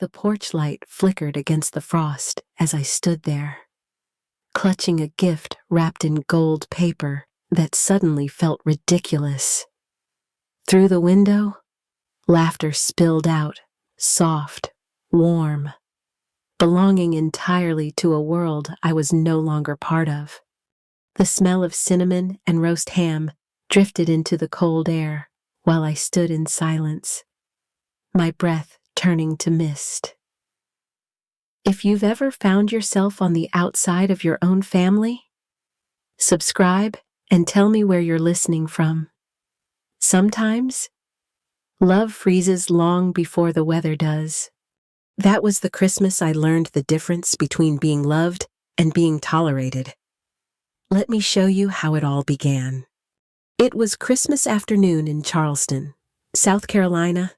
The porch light flickered against the frost as I stood there, clutching a gift wrapped in gold paper that suddenly felt ridiculous. Through the window, laughter spilled out, soft, warm, belonging entirely to a world I was no longer part of. The smell of cinnamon and roast ham drifted into the cold air while I stood in silence, my breath turning to mist. If you've ever found yourself on the outside of your own family, subscribe and tell me where you're listening from. Sometimes, love freezes long before the weather does. That was the Christmas I learned the difference between being loved and being tolerated. Let me show you how it all began. It was Christmas afternoon in Charleston, South Carolina,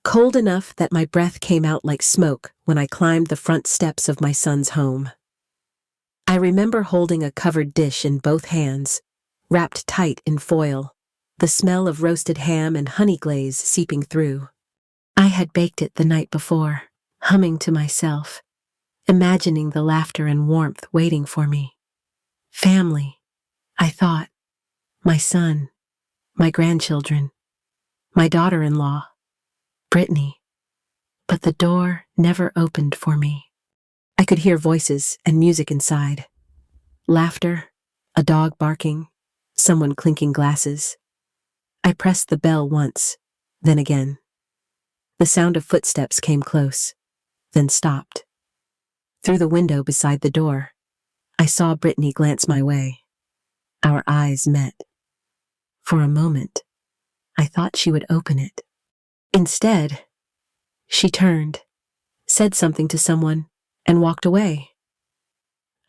cold enough that my breath came out like smoke when I climbed the front steps of my son's home. I remember holding a covered dish in both hands, wrapped tight in foil, the smell of roasted ham and honey glaze seeping through. I had baked it the night before, humming to myself, imagining the laughter and warmth waiting for me. Family, I thought. My son, my grandchildren, my daughter-in-law, Brittany. But the door never opened for me. I could hear voices and music inside. Laughter, a dog barking, someone clinking glasses. I pressed the bell once, then again. The sound of footsteps came close, then stopped. Through the window beside the door, I saw Brittany glance my way. Our eyes met. For a moment, I thought she would open it. Instead, she turned, said something to someone, and walked away.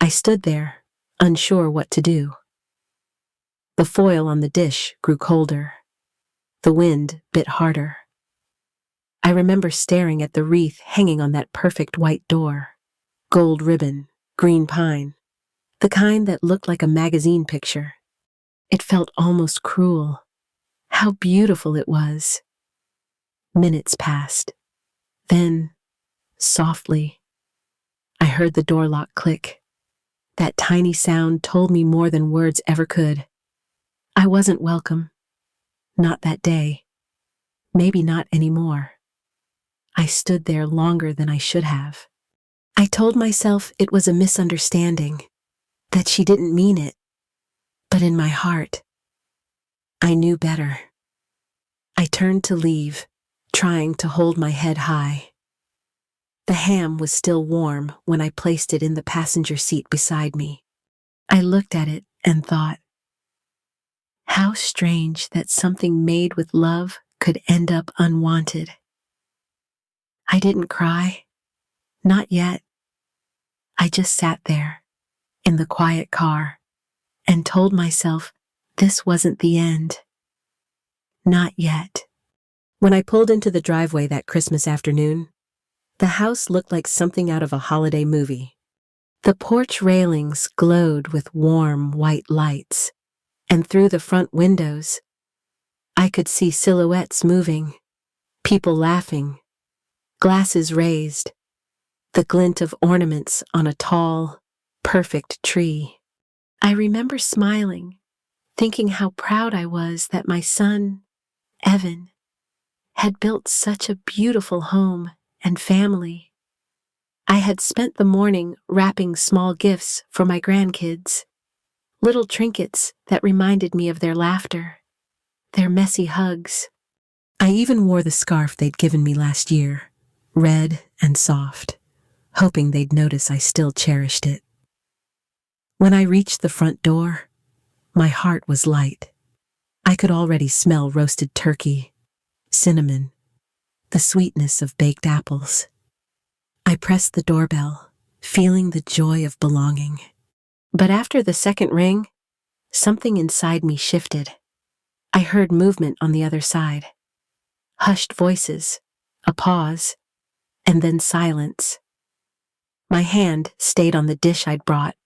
I stood there, unsure what to do. The foil on the dish grew colder. The wind bit harder. I remember staring at the wreath hanging on that perfect white door. Gold ribbon, green pine, the kind that looked like a magazine picture. It felt almost cruel. How beautiful it was. Minutes passed. Then, softly, I heard the door lock click. That tiny sound told me more than words ever could. I wasn't welcome. Not that day. Maybe not anymore. I stood there longer than I should have. I told myself it was a misunderstanding, that she didn't mean it. But in my heart, I knew better. I turned to leave, trying to hold my head high. The ham was still warm when I placed it in the passenger seat beside me. I looked at it and thought, how strange that something made with love could end up unwanted. I didn't cry. Not yet. I just sat there, in the quiet car, and told myself this wasn't the end. Not yet. When I pulled into the driveway that Christmas afternoon, the house looked like something out of a holiday movie. The porch railings glowed with warm white lights, and through the front windows, I could see silhouettes moving, people laughing, glasses raised, the glint of ornaments on a tall, perfect tree. I remember smiling, thinking how proud I was that my son, Evan, had built such a beautiful home and family. I had spent the morning wrapping small gifts for my grandkids, little trinkets that reminded me of their laughter, their messy hugs. I even wore the scarf they'd given me last year, red and soft, hoping they'd notice I still cherished it. When I reached the front door, my heart was light. I could already smell roasted turkey, cinnamon, the sweetness of baked apples. I pressed the doorbell, feeling the joy of belonging. But after the second ring, something inside me shifted. I heard movement on the other side. Hushed voices, a pause, and then silence. My hand stayed on the dish I'd brought,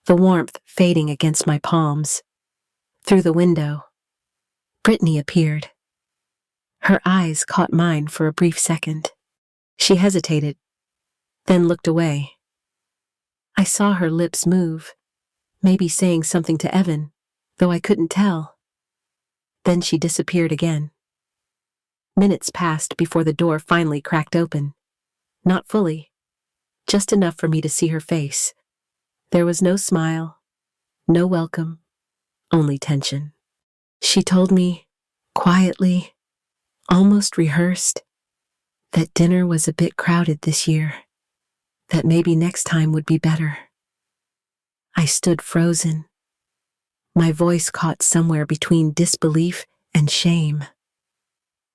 the warmth fading against my palms. Through the window, Brittany appeared. Her eyes caught mine for a brief second. She hesitated, then looked away. I saw her lips move, maybe saying something to Evan, though I couldn't tell. Then she disappeared again. Minutes passed before the door finally cracked open. Not fully, just enough for me to see her face. There was no smile, no welcome, only tension. She told me, quietly, almost rehearsed, that dinner was a bit crowded this year, that maybe next time would be better. I stood frozen, my voice caught somewhere between disbelief and shame.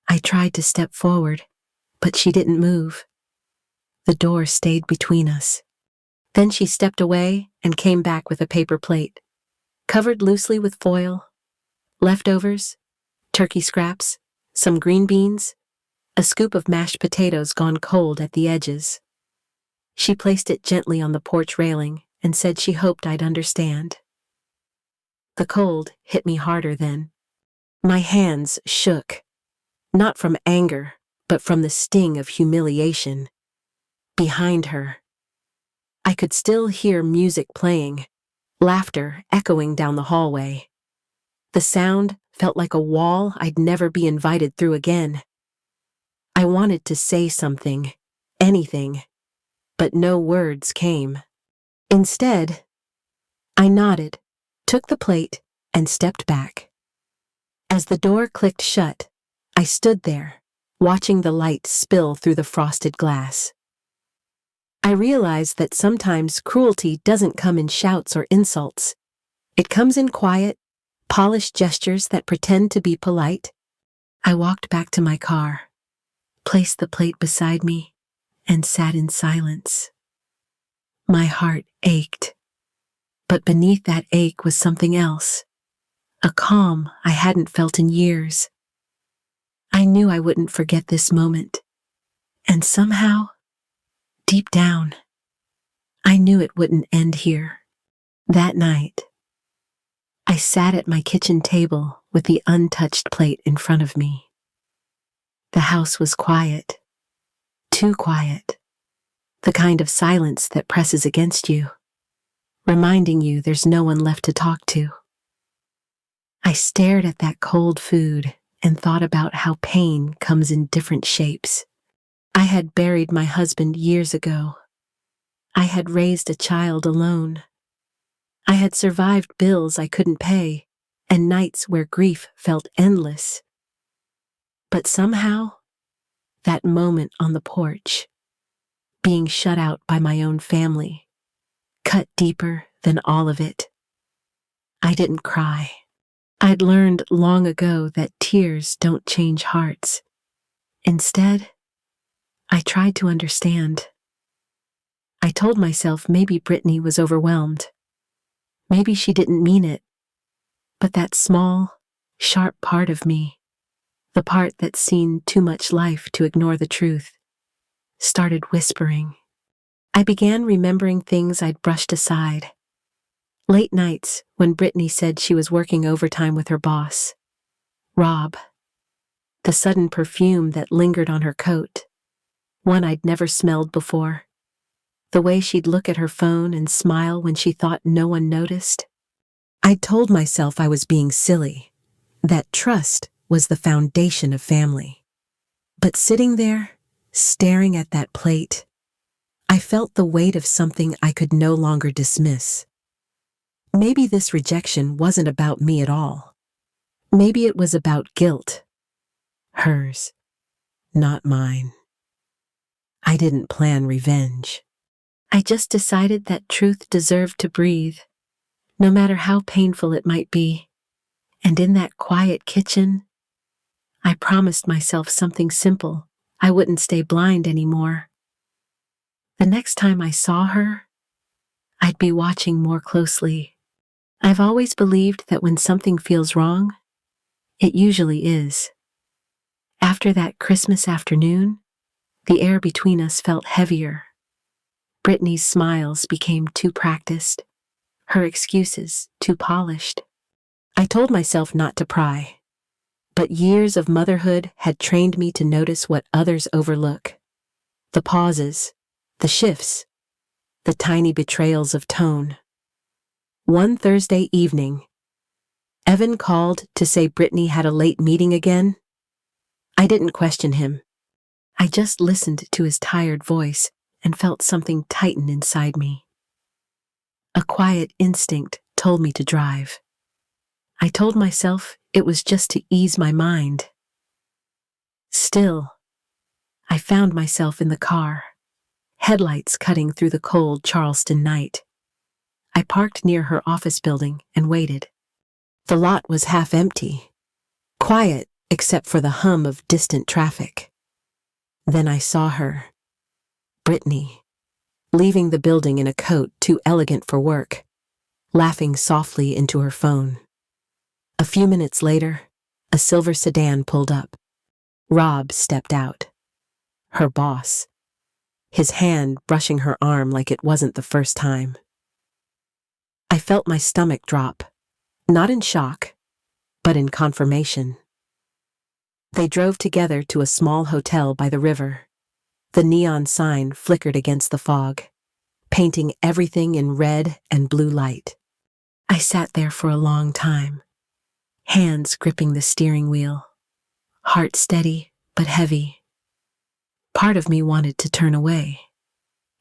I tried to step forward, but she didn't move. The door stayed between us. Then she stepped away and came back with a paper plate, covered loosely with foil, leftovers, turkey scraps, some green beans, a scoop of mashed potatoes gone cold at the edges. She placed it gently on the porch railing and said she hoped I'd understand. The cold hit me harder then. My hands shook, not from anger, but from the sting of humiliation. Behind her, I could still hear music playing, laughter echoing down the hallway. The sound felt like a wall I'd never be invited through again. I wanted to say something, anything, but no words came. Instead, I nodded, took the plate, and stepped back. As the door clicked shut, I stood there, watching the light spill through the frosted glass. I realized that sometimes cruelty doesn't come in shouts or insults. It comes in quiet, polished gestures that pretend to be polite. I walked back to my car, placed the plate beside me, and sat in silence. My heart ached, but beneath that ache was something else, a calm I hadn't felt in years. I knew I wouldn't forget this moment, and somehow, deep down, I knew it wouldn't end here. That night, I sat at my kitchen table with the untouched plate in front of me. The house was quiet, too quiet, the kind of silence that presses against you, reminding you there's no one left to talk to. I stared at that cold food and thought about how pain comes in different shapes. I had buried my husband years ago. I had raised a child alone. I had survived bills I couldn't pay and nights where grief felt endless. But somehow, that moment on the porch, being shut out by my own family, cut deeper than all of it. I didn't cry. I'd learned long ago that tears don't change hearts. Instead, I tried to understand. I told myself maybe Brittany was overwhelmed. Maybe she didn't mean it. But that small, sharp part of me, the part that's seen too much life to ignore the truth, started whispering. I began remembering things I'd brushed aside. Late nights when Brittany said she was working overtime with her boss, Rob. The sudden perfume that lingered on her coat, one I'd never smelled before. The way she'd look at her phone and smile when she thought no one noticed. I'd told myself I was being silly, that trust was the foundation of family. But sitting there, staring at that plate, I felt the weight of something I could no longer dismiss. Maybe this rejection wasn't about me at all. Maybe it was about guilt. Hers, not mine. I didn't plan revenge. I just decided that truth deserved to breathe, no matter how painful it might be. And in that quiet kitchen, I promised myself something simple. I wouldn't stay blind anymore. The next time I saw her, I'd be watching more closely. I've always believed that when something feels wrong, it usually is. After that Christmas afternoon, the air between us felt heavier. Brittany's smiles became too practiced, her excuses too polished. I told myself not to pry, but years of motherhood had trained me to notice what others overlook. The pauses, the shifts, the tiny betrayals of tone. One Thursday evening, Evan called to say Brittany had a late meeting again. I didn't question him. I just listened to his tired voice and felt something tighten inside me. A quiet instinct told me to drive. I told myself it was just to ease my mind. Still, I found myself in the car, headlights cutting through the cold Charleston night. I parked near her office building and waited. The lot was half empty, quiet except for the hum of distant traffic. Then I saw her, Brittany, leaving the building in a coat too elegant for work, laughing softly into her phone. A few minutes later, a silver sedan pulled up. Rob stepped out. Her boss, his hand brushing her arm like it wasn't the first time. I felt my stomach drop, not in shock, but in confirmation. They drove together to a small hotel by the river. The neon sign flickered against the fog, painting everything in red and blue light. I sat there for a long time, hands gripping the steering wheel, heart steady but heavy. Part of me wanted to turn away,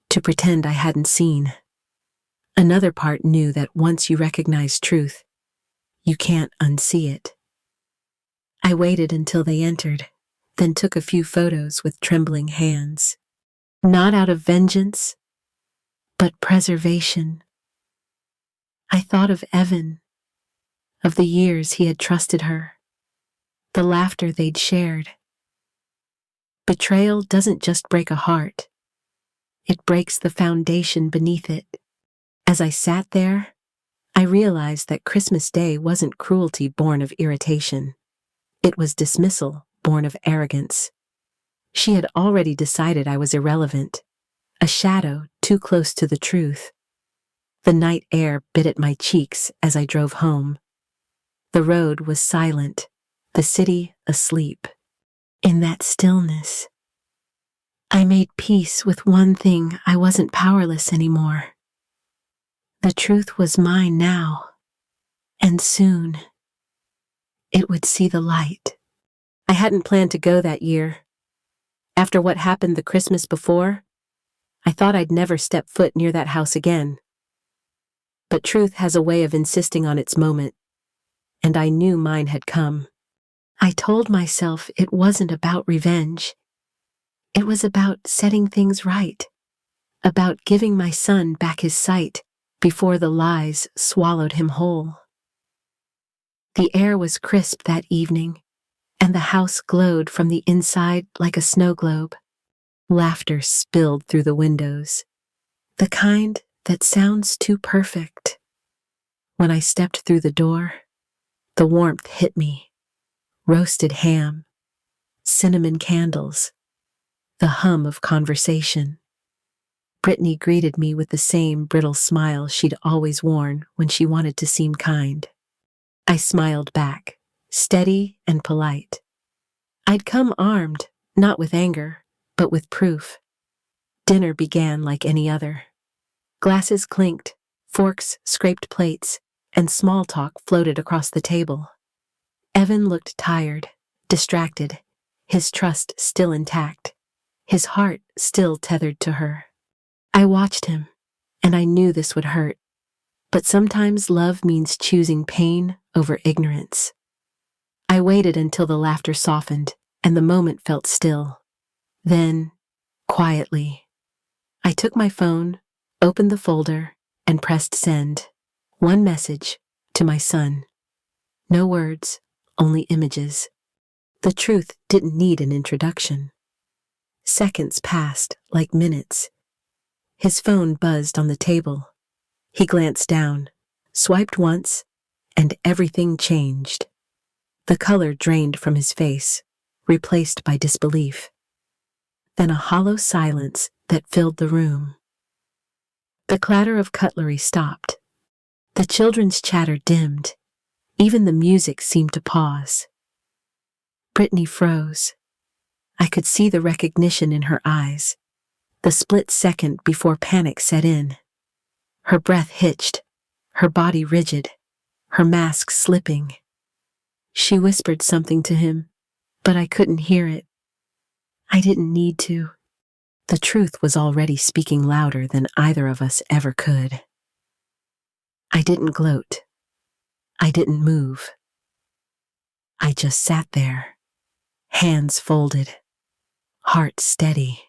to pretend I hadn't seen. Another part knew that once you recognize truth, you can't unsee it. I waited until they entered, then took a few photos with trembling hands. Not out of vengeance, but preservation. I thought of Evan, of the years he had trusted her, the laughter they'd shared. Betrayal doesn't just break a heart, it breaks the foundation beneath it. As I sat there, I realized that Christmas Day wasn't cruelty born of irritation. It was dismissal born of arrogance. She had already decided I was irrelevant, a shadow too close to the truth. The night air bit at my cheeks as I drove home. The road was silent, the city asleep. In that stillness, I made peace with one thing: I wasn't powerless anymore. The truth was mine now, and soon it would see the light. I hadn't planned to go that year. After what happened the Christmas before, I thought I'd never step foot near that house again. But truth has a way of insisting on its moment, and I knew mine had come. I told myself it wasn't about revenge. It was about setting things right, about giving my son back his sight before the lies swallowed him whole. The air was crisp that evening, and the house glowed from the inside like a snow globe. Laughter spilled through the windows, the kind that sounds too perfect. When I stepped through the door, the warmth hit me. Roasted ham, cinnamon candles, the hum of conversation. Brittany greeted me with the same brittle smile she'd always worn when she wanted to seem kind. I smiled back, steady and polite. I'd come armed, not with anger, but with proof. Dinner began like any other. Glasses clinked, forks scraped plates, and small talk floated across the table. Evan looked tired, distracted, his trust still intact, his heart still tethered to her. I watched him, and I knew this would hurt, but sometimes love means choosing pain over ignorance. I waited until the laughter softened and the moment felt still. Then, quietly, I took my phone, opened the folder, and pressed send. One message to my son. No words, only images. The truth didn't need an introduction. Seconds passed like minutes. His phone buzzed on the table. He glanced down, swiped once, and everything changed. The color drained from his face, replaced by disbelief. Then a hollow silence that filled the room. The clatter of cutlery stopped. The children's chatter dimmed. Even the music seemed to pause. Brittany froze. I could see the recognition in her eyes, the split second before panic set in. Her breath hitched, her body rigid, her mask slipping. She whispered something to him, but I couldn't hear it. I didn't need to. The truth was already speaking louder than either of us ever could. I didn't gloat. I didn't move. I just sat there, hands folded, heart steady,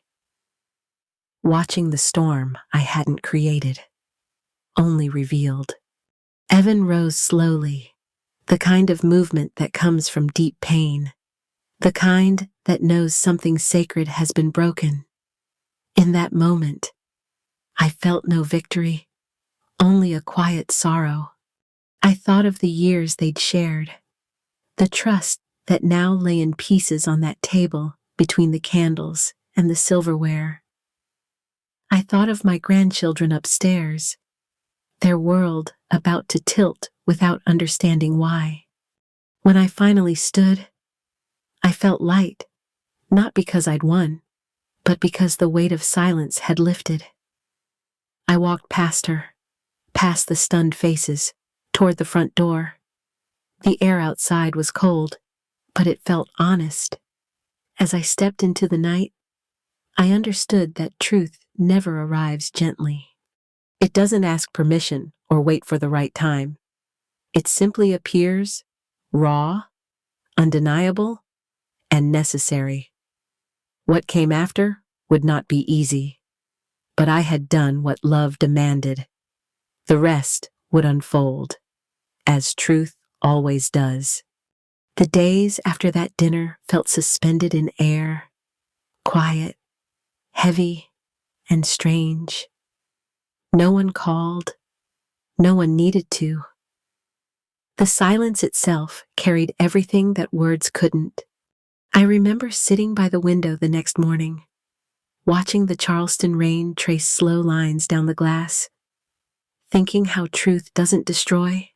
watching the storm I hadn't created, only revealed. Evan rose slowly, the kind of movement that comes from deep pain, the kind that knows something sacred has been broken. In that moment, I felt no victory, only a quiet sorrow. I thought of the years they'd shared, the trust that now lay in pieces on that table between the candles and the silverware. I thought of my grandchildren upstairs, their world about to tilt without understanding why. When I finally stood, I felt light, not because I'd won, but because the weight of silence had lifted. I walked past her, past the stunned faces, toward the front door. The air outside was cold, but it felt honest. As I stepped into the night, I understood that truth never arrives gently. It doesn't ask permission or wait for the right time. It simply appears, raw, undeniable, and necessary. What came after would not be easy, but I had done what love demanded. The rest would unfold, as truth always does. The days after that dinner felt suspended in air, quiet, heavy, and strange. No one called, no one needed to. The silence itself carried everything that words couldn't. I remember sitting by the window the next morning, watching the Charleston rain trace slow lines down the glass, thinking how truth doesn't destroy.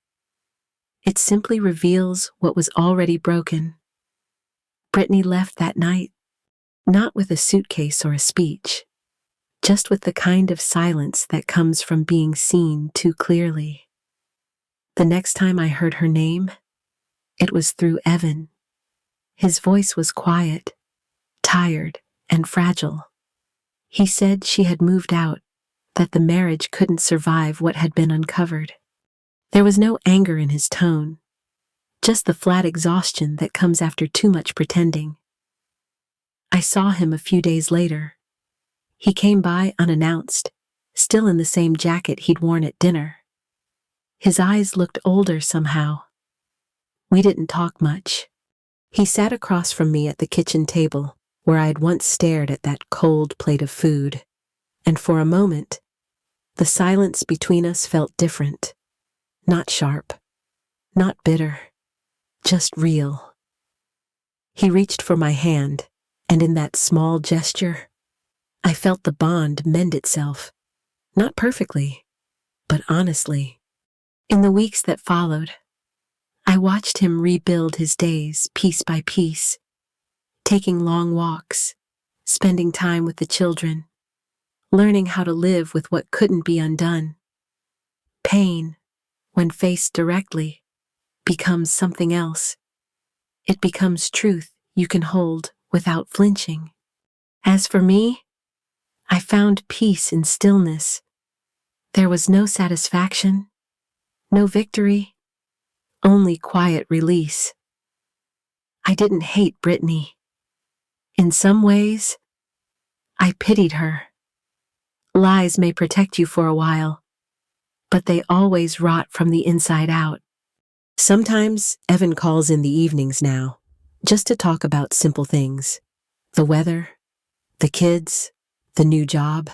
It simply reveals what was already broken. Brittany left that night, not with a suitcase or a speech, just with the kind of silence that comes from being seen too clearly. The next time I heard her name, it was through Evan. His voice was quiet, tired, and fragile. He said she had moved out, that the marriage couldn't survive what had been uncovered. There was no anger in his tone, just the flat exhaustion that comes after too much pretending. I saw him a few days later. He came by unannounced, still in the same jacket he'd worn at dinner. His eyes looked older somehow. We didn't talk much. He sat across from me at the kitchen table, where I had once stared at that cold plate of food, and for a moment, the silence between us felt different. Not sharp, not bitter, just real. He reached for my hand, and in that small gesture, I felt the bond mend itself, not perfectly, but honestly. In the weeks that followed, I watched him rebuild his days piece by piece, taking long walks, spending time with the children, learning how to live with what couldn't be undone. Pain, when faced directly, becomes something else. It becomes truth you can hold without flinching. As for me, I found peace in stillness. There was no satisfaction, no victory, only quiet release. I didn't hate Brittany. In some ways, I pitied her. Lies may protect you for a while, but they always rot from the inside out. Sometimes Evan calls in the evenings now, just to talk about simple things. The weather, the kids, the new job.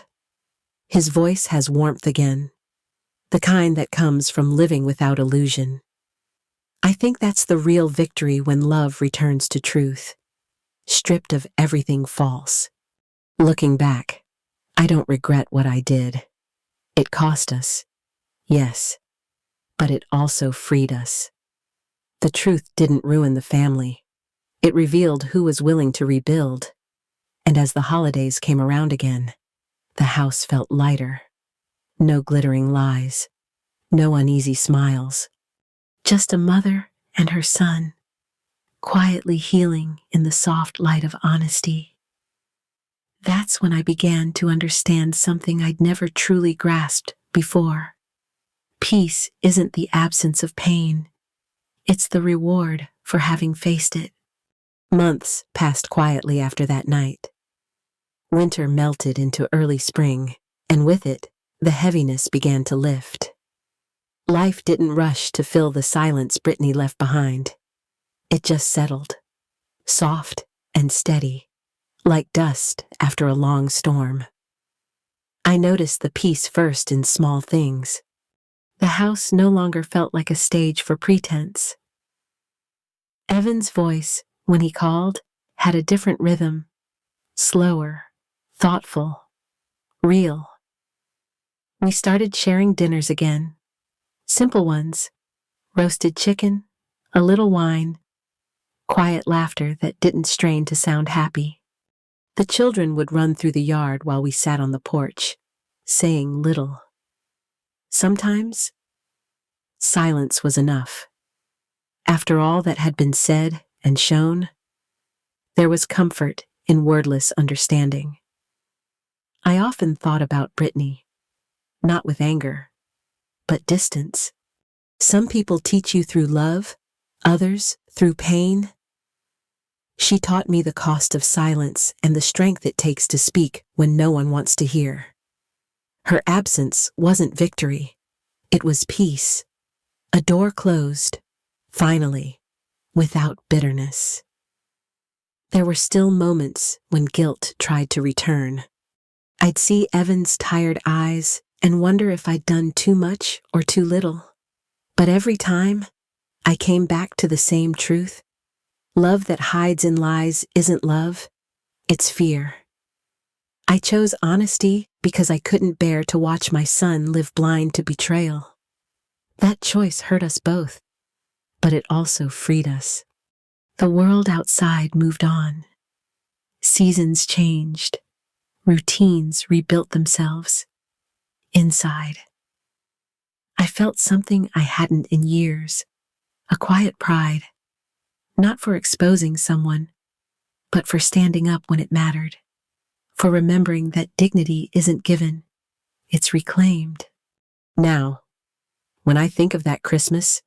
His voice has warmth again, the kind that comes from living without illusion. I think that's the real victory when love returns to truth, stripped of everything false. Looking back, I don't regret what I did. It cost us, yes, but it also freed us. The truth didn't ruin the family. It revealed who was willing to rebuild. And as the holidays came around again, the house felt lighter. No glittering lies, no uneasy smiles. Just a mother and her son, quietly healing in the soft light of honesty. That's when I began to understand something I'd never truly grasped before. Peace isn't the absence of pain. It's the reward for having faced it. Months passed quietly after that night. Winter melted into early spring, and with it, the heaviness began to lift. Life didn't rush to fill the silence Brittany left behind. It just settled, soft and steady, like dust after a long storm. I noticed the peace first in small things. The house no longer felt like a stage for pretense. Evan's voice, when he called, had a different rhythm, slower, thoughtful, real. We started sharing dinners again, simple ones, roasted chicken, a little wine, quiet laughter that didn't strain to sound happy. The children would run through the yard while we sat on the porch, saying little. Sometimes, silence was enough. After all that had been said and shown, there was comfort in wordless understanding. I often thought about Brittany, not with anger, but distance. Some people teach you through love, others through pain. She taught me the cost of silence and the strength it takes to speak when no one wants to hear. Her absence wasn't victory, it was peace. A door closed, finally, without bitterness. There were still moments when guilt tried to return. I'd see Evan's tired eyes and wonder if I'd done too much or too little. But every time, I came back to the same truth. Love that hides in lies isn't love, it's fear. I chose honesty because I couldn't bear to watch my son live blind to betrayal. That choice hurt us both, but it also freed us. The world outside moved on. Seasons changed. Routines rebuilt themselves. Inside, I felt something I hadn't in years, a quiet pride, not for exposing someone, but for standing up when it mattered, for remembering that dignity isn't given, it's reclaimed. Now, when I think of that Christmas,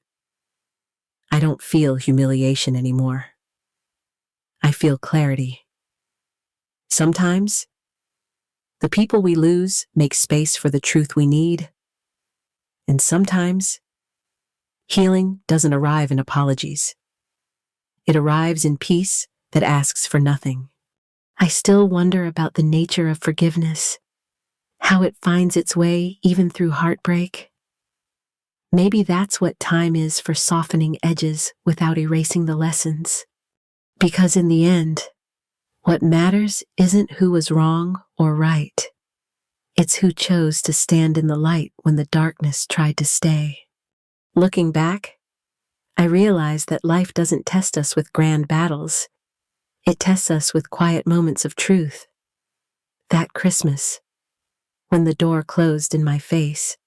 I don't feel humiliation anymore. I feel clarity. Sometimes, the people we lose make space for the truth we need. And sometimes, healing doesn't arrive in apologies. It arrives in peace that asks for nothing. I still wonder about the nature of forgiveness, how it finds its way even through heartbreak. Maybe that's what time is for softening edges without erasing the lessons. Because in the end, what matters isn't who was wrong or right. It's who chose to stand in the light when the darkness tried to stay. Looking back, I realize that life doesn't test us with grand battles. It tests us with quiet moments of truth. That Christmas, when the door closed in my face,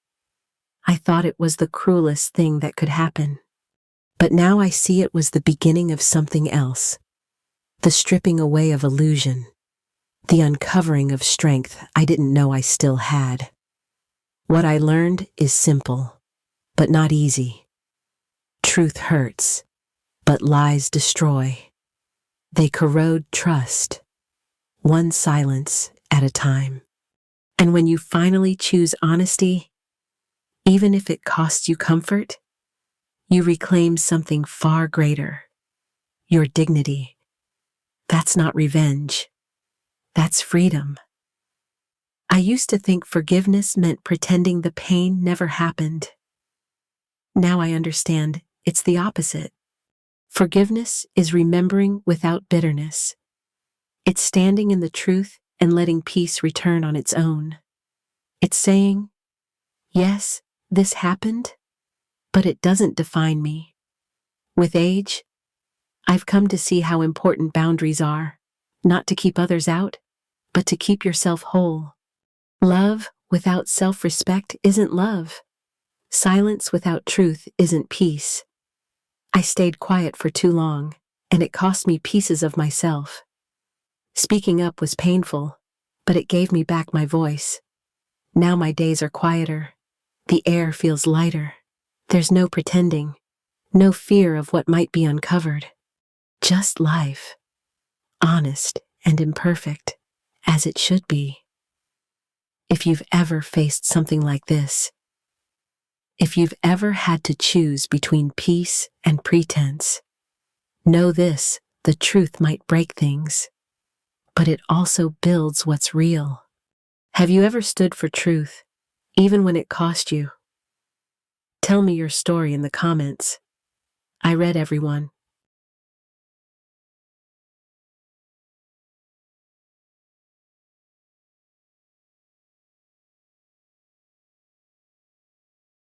I thought it was the cruelest thing that could happen. But now I see it was the beginning of something else. The stripping away of illusion. The uncovering of strength I didn't know I still had. What I learned is simple, but not easy. Truth hurts, but lies destroy. They corrode trust, one silence at a time. And when you finally choose honesty, even if it costs you comfort, you reclaim something far greater, your dignity. That's not revenge. That's freedom. I used to think forgiveness meant pretending the pain never happened. Now I understand it's the opposite. Forgiveness is remembering without bitterness. It's standing in the truth and letting peace return on its own. It's saying, yes, this happened, but it doesn't define me. With age, I've come to see how important boundaries are, not to keep others out, but to keep yourself whole. Love without self-respect isn't love. Silence without truth isn't peace. I stayed quiet for too long, and it cost me pieces of myself. Speaking up was painful, but it gave me back my voice. Now my days are quieter. The air feels lighter. There's no pretending, no fear of what might be uncovered. Just life, honest and imperfect, as it should be. If you've ever faced something like this, if you've ever had to choose between peace and pretense, know this: the truth might break things, but it also builds what's real. Have you ever stood for truth, even when it cost you? Tell me your story in the comments. I read everyone.